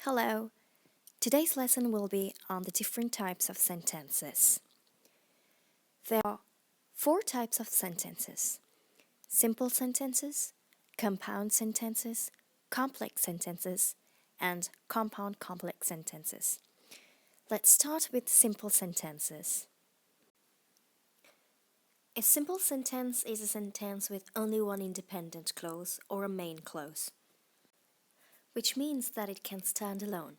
Hello. Today's lesson will be on the different types of sentences. There are four types of sentences: simple sentences, compound sentences, complex sentences, and compound complex sentences. Let's start with simple sentences. A simple sentence is a sentence with only one independent clause or a main clause, which means that it can stand alone.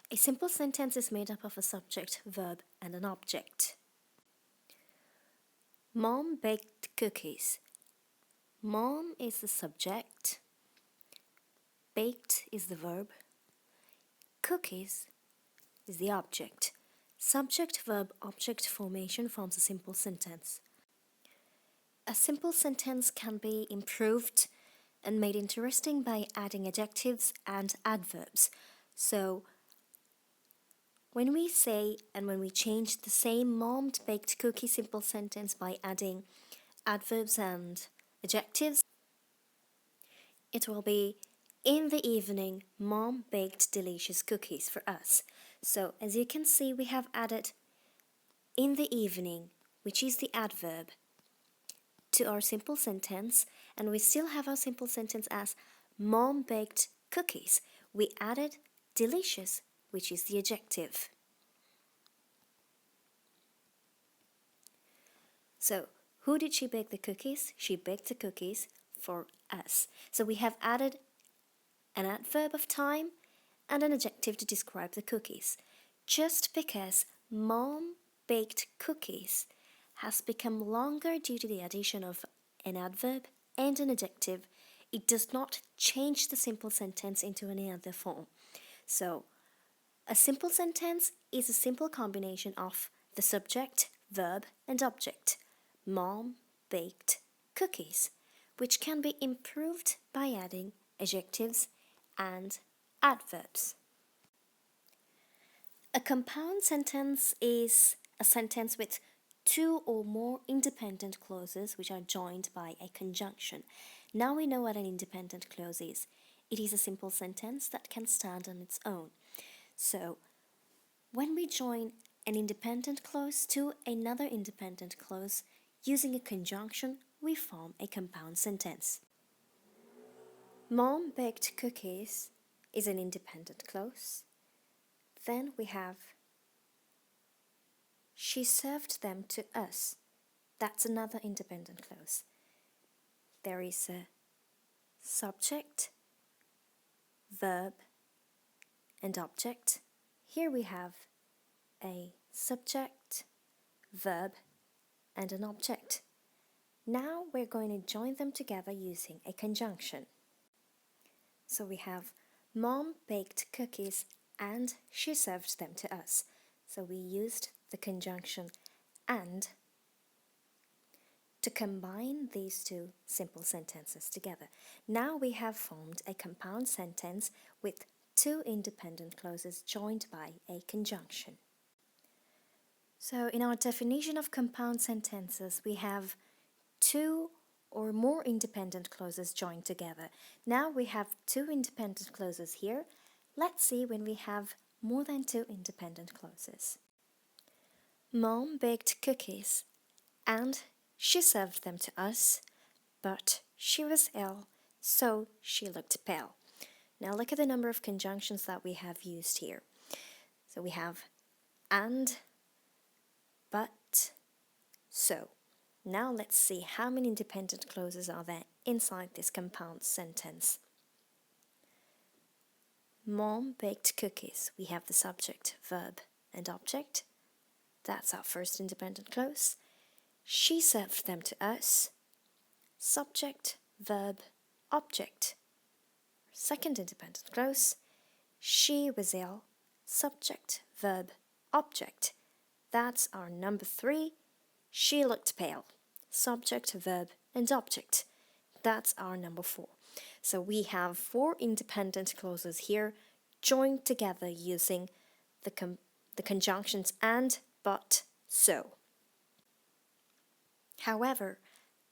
A simple sentence is made up of a subject, verb, and an object. Mom baked cookies. Mom is the subject, baked is the verb, cookies is the object. Subject-verb-object formation forms a simple sentence. A simple sentence can be improved and made interesting by adding adjectives and adverbs. So, when we say and when we change the same mom baked cookie simple sentence by adding adverbs and adjectives, it will be, in the evening, Mom baked delicious cookies for us. So, as you can see, we have added in the evening, which is the adverb, to our simple sentence, and we still have our simple sentence as Mom baked cookies. We added delicious, which is the adjective. So, who did she bake the cookies? She baked the cookies for us. So we have added an adverb of time and an adjective to describe the cookies. Just because Mom baked cookies has become longer due to the addition of an adverb and an adjective, it does not change the simple sentence into any other form. So, a simple sentence is a simple combination of the subject, verb, and object. Mom baked cookies, which can be improved by adding adjectives and adverbs. A compound sentence is a sentence with two or more independent clauses which are joined by a conjunction. Now we know what an independent clause is. It is a simple sentence that can stand on its own. So, when we join an independent clause to another independent clause using a conjunction, we form a compound sentence. Mom baked cookies is an independent clause. Then we have she served them to us. That's another independent clause. There is a subject, verb, and object. Here we have a subject, verb, and an object. Now we're going to join them together using a conjunction. So we have Mom baked cookies and she served them to us. So we used the conjunction and to combine these two simple sentences together. Now we have formed a compound sentence with two independent clauses joined by a conjunction. So in our definition of compound sentences, we have two or more independent clauses joined together. Now we have two independent clauses here. Let's see when we have more than two independent clauses. Mom baked cookies and she served them to us, but she was ill, so she looked pale. Now look at the number of conjunctions that we have used here. So we have and, but, so. Now let's see how many independent clauses are there inside this compound sentence. Mom baked cookies. We have the subject, verb, and object. That's our first independent clause. She served them to us. Subject, verb, object. Second independent clause. She was ill. Subject, verb, object. That's our number 3. She looked pale. Subject, verb, and object. That's our number 4. So we have 4 independent clauses here joined together using the conjunctions and, but, so. However,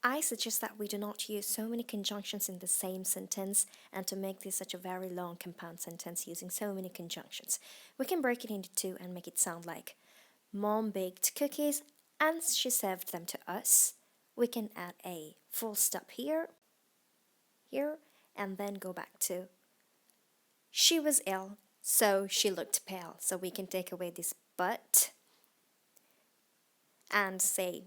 I suggest that we do not use so many conjunctions in the same sentence and to make this such a very long compound sentence using so many conjunctions. We can break it into two and make it sound like Mom baked cookies and she served them to us. We can add a full stop here, and then go back to she was ill, so she looked pale. So we can take away this but and say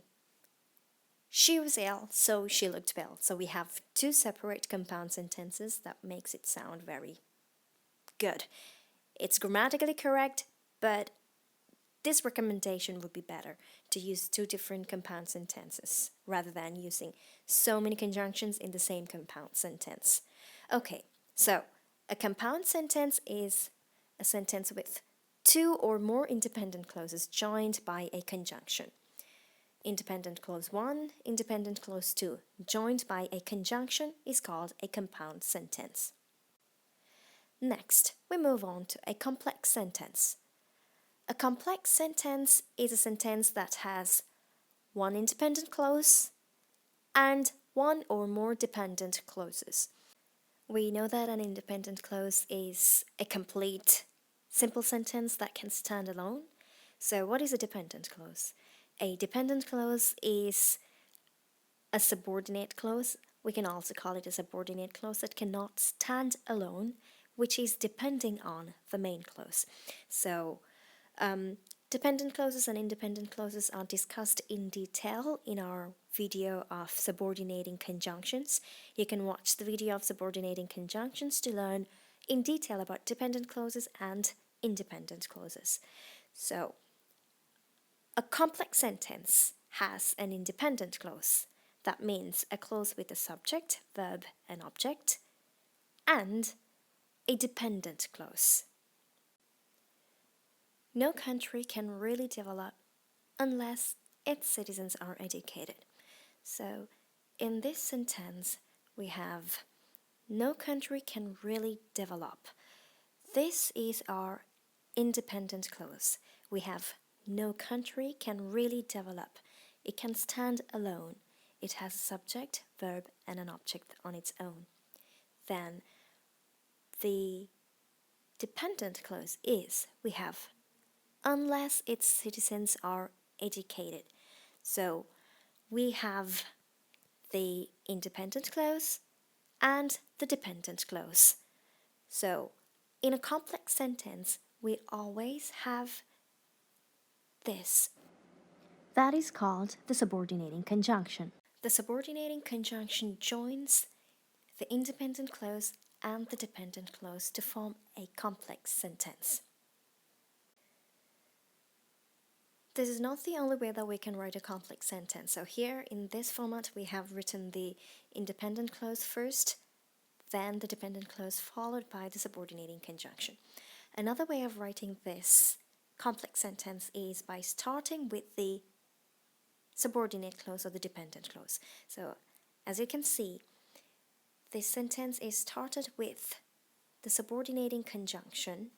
she was ill, so she looked pale. So we have two separate compound sentences that makes it sound very good. It's grammatically correct, but this recommendation would be better to use two different compound sentences rather than using so many conjunctions in the same compound sentence. Okay, so a compound sentence is a sentence with two or more independent clauses joined by a conjunction. Independent clause 1, independent clause 2, joined by a conjunction is called a compound sentence. Next, we move on to a complex sentence. A complex sentence is a sentence that has one independent clause and one or more dependent clauses. We know that an independent clause is a complete, simple sentence that can stand alone. So what is a dependent clause? A dependent clause is a subordinate clause. We can also call it a subordinate clause that cannot stand alone, which is depending on the main clause. So, dependent clauses and independent clauses are discussed in detail in our video of subordinating conjunctions. You can watch the video of subordinating conjunctions to learn in detail about dependent clauses and independent clauses. So, a complex sentence has an independent clause. That means a clause with a subject, verb, and object, and a dependent clause. No country can really develop unless its citizens are educated. So, in this sentence, we have no country can really develop. This is our independent clause. We have no country can really develop. It can stand alone. It has a subject, verb, and an object on its own. Then the dependent clause is we have unless its citizens are educated. So we have the independent clause and the dependent clause. So in a complex sentence, we always have this. That is called the subordinating conjunction. The subordinating conjunction joins the independent clause and the dependent clause to form a complex sentence. This is not the only way that we can write a complex sentence. So here in this format we have written the independent clause first, then the dependent clause followed by the subordinating conjunction. Another way of writing this complex sentence is by starting with the subordinate clause or the dependent clause. So as you can see, this sentence is started with the subordinating conjunction,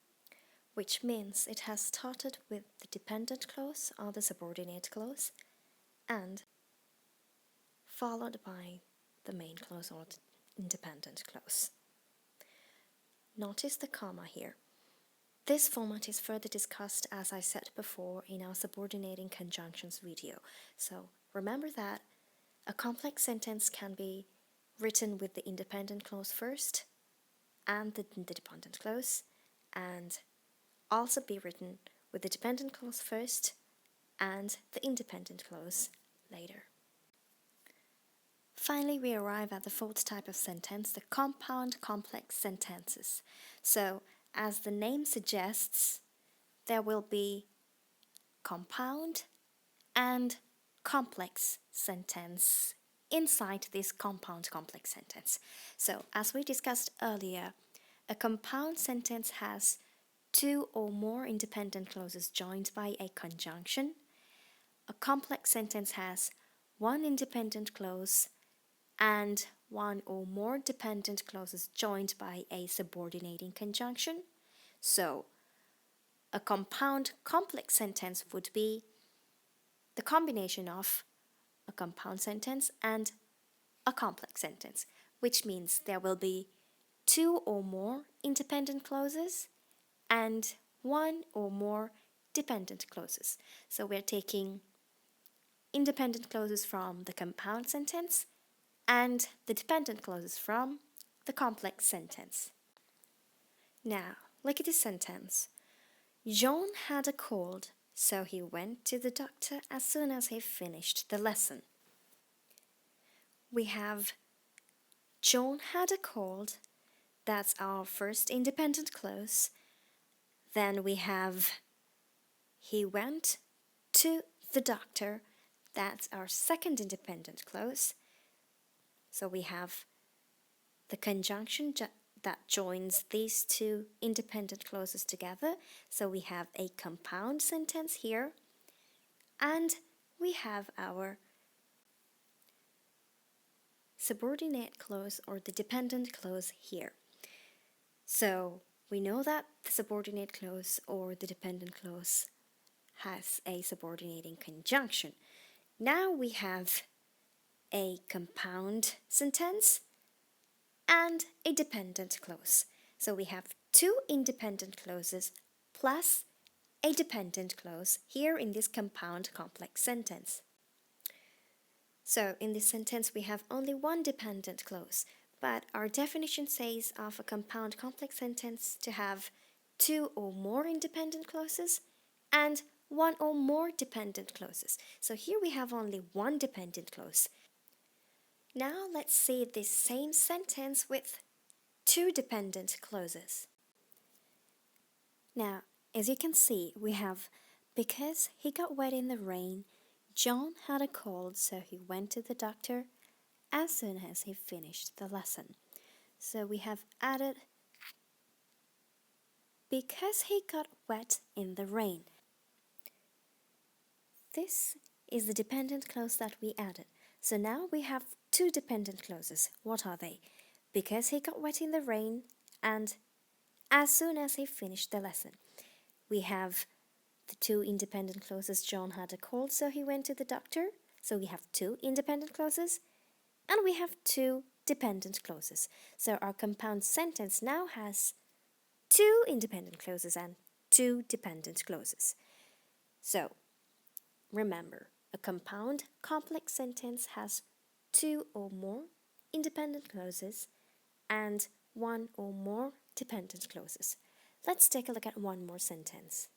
which means it has started with the dependent clause or the subordinate clause and followed by the main clause or the independent clause. Notice the comma here. This format is further discussed, as I said before, in our subordinating conjunctions video. So remember that a complex sentence can be written with the independent clause first and the dependent clause, and also be written with the dependent clause first and the independent clause later. Finally, we arrive at the fourth type of sentence, the compound complex sentences. So, as the name suggests, there will be compound and complex sentence inside this compound complex sentence. So, as we discussed earlier, a compound sentence has two or more independent clauses joined by a conjunction. A complex sentence has one independent clause and one or more dependent clauses joined by a subordinating conjunction. So, a compound complex sentence would be the combination of a compound sentence and a complex sentence, which means there will be two or more independent clauses and one or more dependent clauses. So we're taking independent clauses from the compound sentence and the dependent clauses from the complex sentence. Now, look at this sentence. John had a cold, so he went to the doctor as soon as he finished the lesson. We have John had a cold. That's our first independent clause. Then we have he went to the doctor. That's our second independent clause. So we have the conjunction that joins these two independent clauses together. So we have a compound sentence here. And we have our subordinate clause or the dependent clause here. So we know that the subordinate clause or the dependent clause has a subordinating conjunction. Now we have a compound sentence and a dependent clause. So we have two independent clauses plus a dependent clause here in this compound complex sentence. So in this sentence we have only one dependent clause, but our definition says of a compound complex sentence to have two or more independent clauses and one or more dependent clauses. So here we have only one dependent clause. Now let's see this same sentence with two dependent clauses. Now, as you can see, we have because he got wet in the rain, John had a cold, so he went to the doctor as soon as he finished the lesson. So we have added because he got wet in the rain. This is the dependent clause that we added. So now we have two dependent clauses. What are they? Because he got wet in the rain and as soon as he finished the lesson. We have the two independent clauses. John had a cold, so he went to the doctor. So we have two independent clauses and we have two dependent clauses. So our compound sentence now has two independent clauses and two dependent clauses. So remember, a compound complex sentence has two or more independent clauses and one or more dependent clauses. Let's take a look at one more sentence.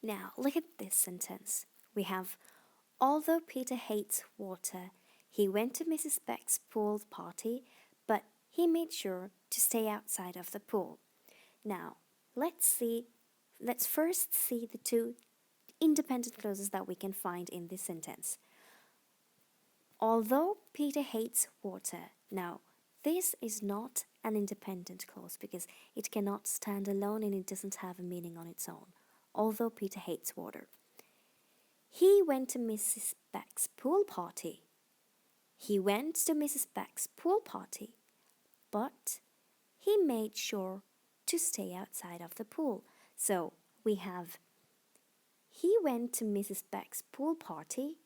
Now, look at this sentence. We have, although Peter hates water, he went to Mrs. Beck's pool party, but he made sure to stay outside of the pool. Now, let's first see the two independent clauses that we can find in this sentence. Although Peter hates water. Now, this is not an independent clause because it cannot stand alone and it doesn't have a meaning on its own. Although Peter hates water. He went to Mrs. Beck's pool party. He went to Mrs. Beck's pool party, but he made sure to stay outside of the pool. So we have he went to Mrs. Beck's pool party.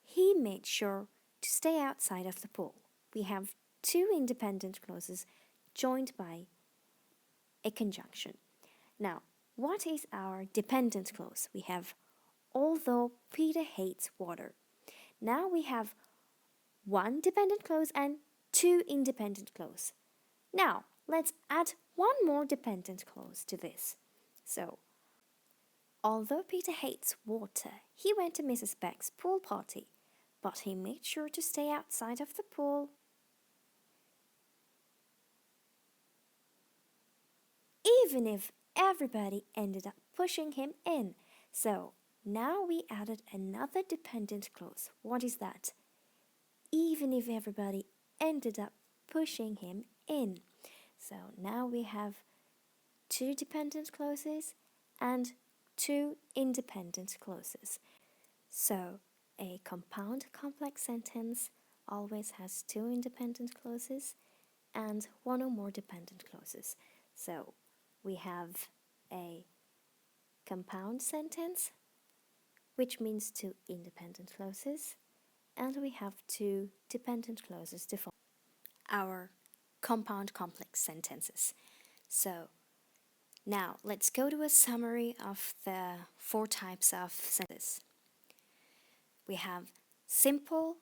He made sure to stay outside of the pool. We have two independent clauses joined by a conjunction. Now, what is our dependent clause? We have, although Peter hates water. Now we have one dependent clause and two independent clause. Now, let's add one more dependent clause to this. So, although Peter hates water, he went to Mrs. Beck's pool party, but he made sure to stay outside of the pool. Even if everybody ended up pushing him in. So now we added another dependent clause. What is that? Even if everybody ended up pushing him in. So now we have two dependent clauses and two independent clauses. So a compound complex sentence always has two independent clauses and one or more dependent clauses. So we have a compound sentence, which means two independent clauses, and we have two dependent clauses to form our compound complex sentences. So now let's go to a summary of the 4 types of sentences. We have simple,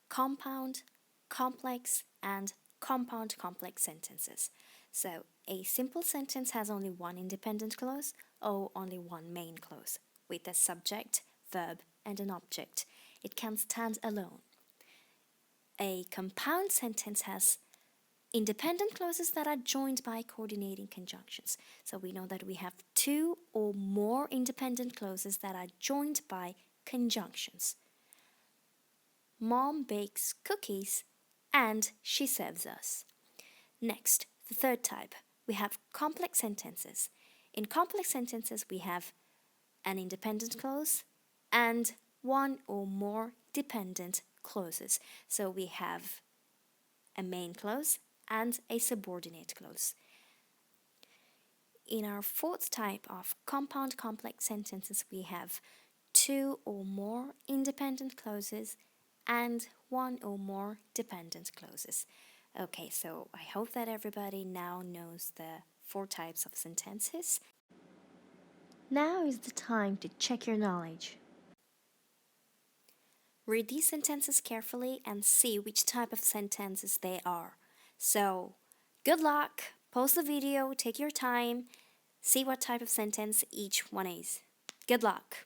compound, complex, and compound complex sentences. So a simple sentence has only one independent clause or only one main clause with a subject, verb, and an object. It can stand alone. A compound sentence has independent clauses that are joined by coordinating conjunctions. So we know that we have 2 or more independent clauses that are joined by conjunctions. Mom bakes cookies and she serves us. Next, the third type, we have complex sentences. In complex sentences, we have an independent clause and 1 or more dependent clauses. So we have a main clause and a subordinate clause. In our 4th type of compound complex sentences, we have 2 or more independent clauses and 1 or more dependent clauses. Okay, so I hope that everybody now knows the 4 types of sentences. Now is the time to check your knowledge. Read these sentences carefully and see which type of sentences they are. So, good luck! Pause the video, take your time, see what type of sentence each one is. Good luck!